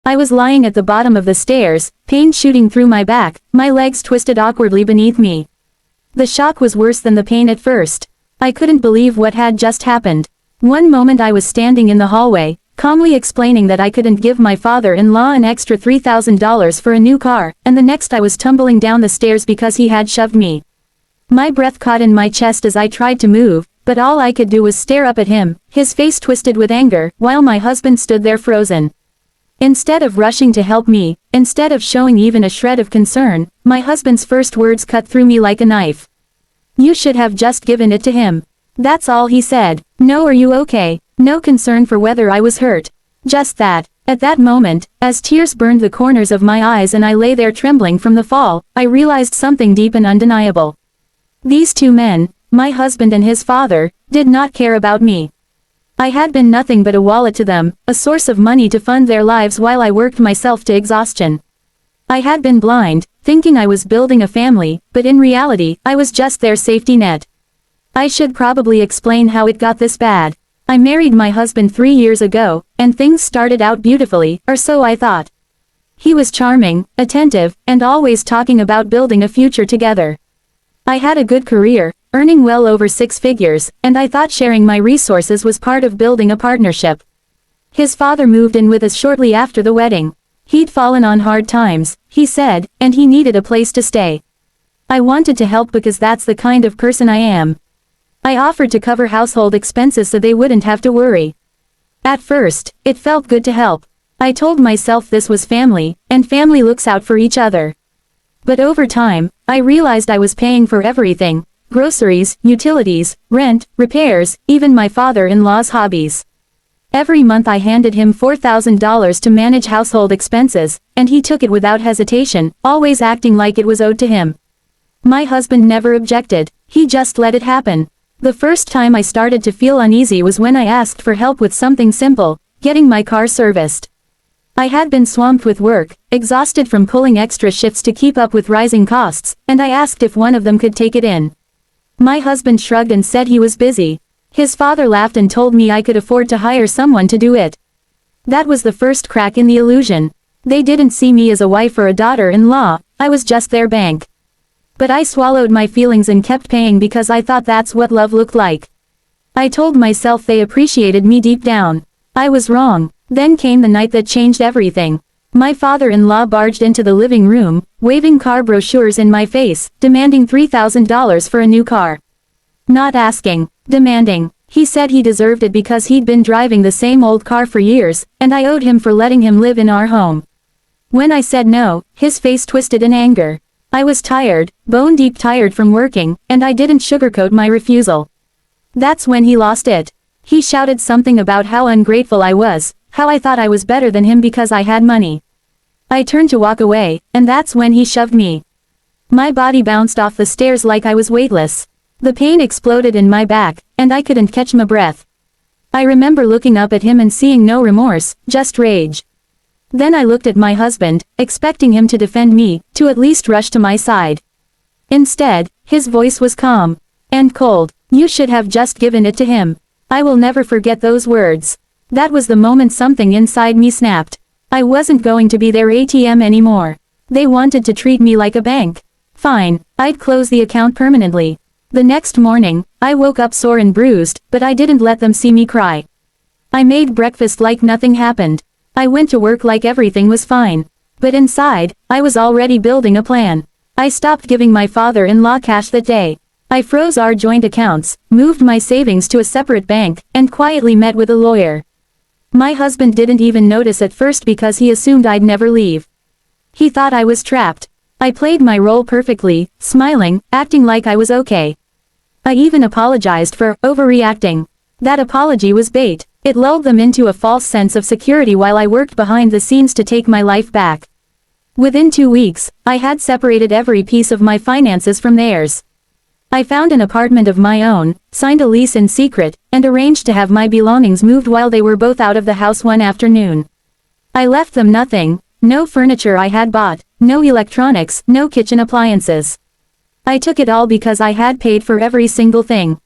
I was lying at the bottom of the stairs, pain shooting through my back, my legs twisted awkwardly beneath me. The shock was worse than the pain at first. I couldn't believe what had just happened. One moment I was standing in the hallway, calmly explaining that I couldn't give my father-in-law an extra $3,000 for a new car, and the next I was tumbling down the stairs because he had shoved me. My breath caught in my chest as I tried to move, but all I could do was stare up at him, his face twisted with anger, while my husband stood there frozen. Instead of rushing to help me, instead of showing even a shred of concern, my husband's first words cut through me like a knife. "You should have just given it to him." That's all he said. "No, are you okay?" No concern for whether I was hurt. Just that. At that moment, as tears burned the corners of my eyes and I lay there trembling from the fall, I realized something deep and undeniable. These two men, my husband and his father, did not care about me. I had been nothing but a wallet to them, a source of money to fund their lives while I worked myself to exhaustion. I had been blind, thinking I was building a family, but in reality, I was just their safety net. I should probably explain how it got this bad. I married my husband 3 years ago, and things started out beautifully, or so I thought. He was charming, attentive, and always talking about building a future together. I had a good career, earning well over 6 figures, and I thought sharing my resources was part of building a partnership. His father moved in with us shortly after the wedding. He'd fallen on hard times, he said, and he needed a place to stay. I wanted to help because that's the kind of person I am. I offered to cover household expenses so they wouldn't have to worry. At first, it felt good to help. I told myself this was family, and family looks out for each other. But over time, I realized I was paying for everything: groceries, utilities, rent, repairs, even my father-in-law's hobbies. Every month I handed him $4,000 to manage household expenses, and he took it without hesitation, always acting like it was owed to him. My husband never objected, he just let it happen. The first time I started to feel uneasy was when I asked for help with something simple: getting my car serviced. I had been swamped with work, exhausted from pulling extra shifts to keep up with rising costs, and I asked if one of them could take it in. My husband shrugged and said he was busy. His father laughed and told me I could afford to hire someone to do it. That was the first crack in the illusion. They didn't see me as a wife or a daughter-in-law, I was just their bank. But I swallowed my feelings and kept paying because I thought that's what love looked like. I told myself they appreciated me deep down. I was wrong. Then came the night that changed everything. My father-in-law barged into the living room, waving car brochures in my face, demanding $3,000 for a new car. Not asking, demanding. He said he deserved it because he'd been driving the same old car for years, and I owed him for letting him live in our home. When I said no, his face twisted in anger. I was tired, bone-deep tired from working, and I didn't sugarcoat my refusal. That's when he lost it. He shouted something about how ungrateful I was, how I thought I was better than him because I had money. I turned to walk away, and that's when he shoved me. My body bounced off the stairs like I was weightless. The pain exploded in my back, and I couldn't catch my breath. I remember looking up at him and seeing no remorse, just rage. Then I looked at my husband, expecting him to defend me, to at least rush to my side. Instead, his voice was calm and cold. "You should have just given it to him." I will never forget those words. That was the moment something inside me snapped. I wasn't going to be their ATM anymore. They wanted to treat me like a bank. Fine, I'd close the account permanently. The next morning, I woke up sore and bruised, but I didn't let them see me cry. I made breakfast like nothing happened. I went to work like everything was fine. But inside, I was already building a plan. I stopped giving my father-in-law cash that day. I froze our joint accounts, moved my savings to a separate bank, and quietly met with a lawyer. My husband didn't even notice at first because he assumed I'd never leave. He thought I was trapped. I played my role perfectly, smiling, acting like I was okay. I even apologized for overreacting. That apology was bait. It lulled them into a false sense of security while I worked behind the scenes to take my life back. Within 2 weeks, I had separated every piece of my finances from theirs. I found an apartment of my own, signed a lease in secret, and arranged to have my belongings moved while they were both out of the house one afternoon. I left them nothing: no furniture I had bought, no electronics, no kitchen appliances. I took it all because I had paid for every single thing.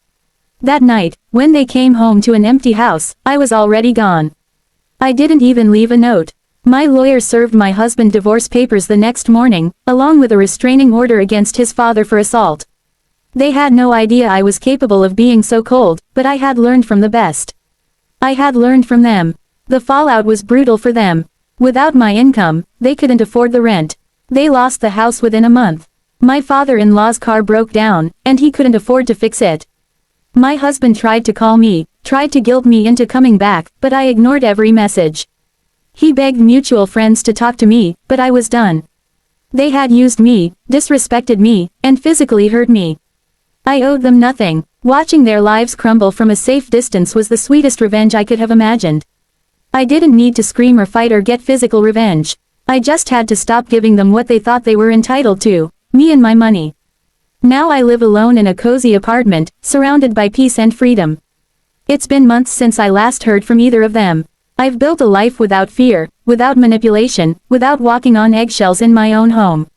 That night, when they came home to an empty house, I was already gone. I didn't even leave a note. My lawyer served my husband divorce papers the next morning, along with a restraining order against his father for assault. They had no idea I was capable of being so cold, but I had learned from the best. I had learned from them. The fallout was brutal for them. Without my income, they couldn't afford the rent. They lost the house within a month. My father-in-law's car broke down, and he couldn't afford to fix it. My husband tried to call me, tried to guilt me into coming back, but I ignored every message. He begged mutual friends to talk to me, but I was done. They had used me, disrespected me, and physically hurt me. I owed them nothing. Watching their lives crumble from a safe distance was the sweetest revenge I could have imagined. I didn't need to scream or fight or get physical revenge. I just had to stop giving them what they thought they were entitled to, me and my money. Now I live alone in a cozy apartment, surrounded by peace and freedom. It's been months since I last heard from either of them. I've built a life without fear, without manipulation, without walking on eggshells in my own home.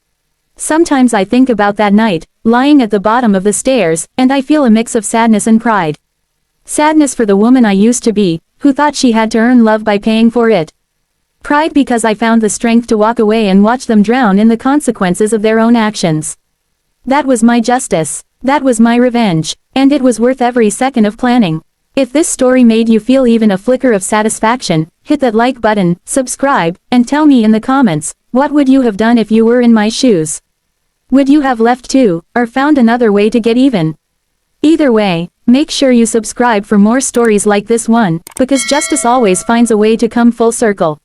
Sometimes I think about that night, lying at the bottom of the stairs, and I feel a mix of sadness and pride. Sadness for the woman I used to be, who thought she had to earn love by paying for it. Pride because I found the strength to walk away and watch them drown in the consequences of their own actions. That was my justice. That was my revenge. And it was worth every second of planning. If this story made you feel even a flicker of satisfaction, hit that like button, subscribe, and tell me in the comments, what would you have done if you were in my shoes? Would you have left too, or found another way to get even? Either way, make sure you subscribe for more stories like this one, because justice always finds a way to come full circle.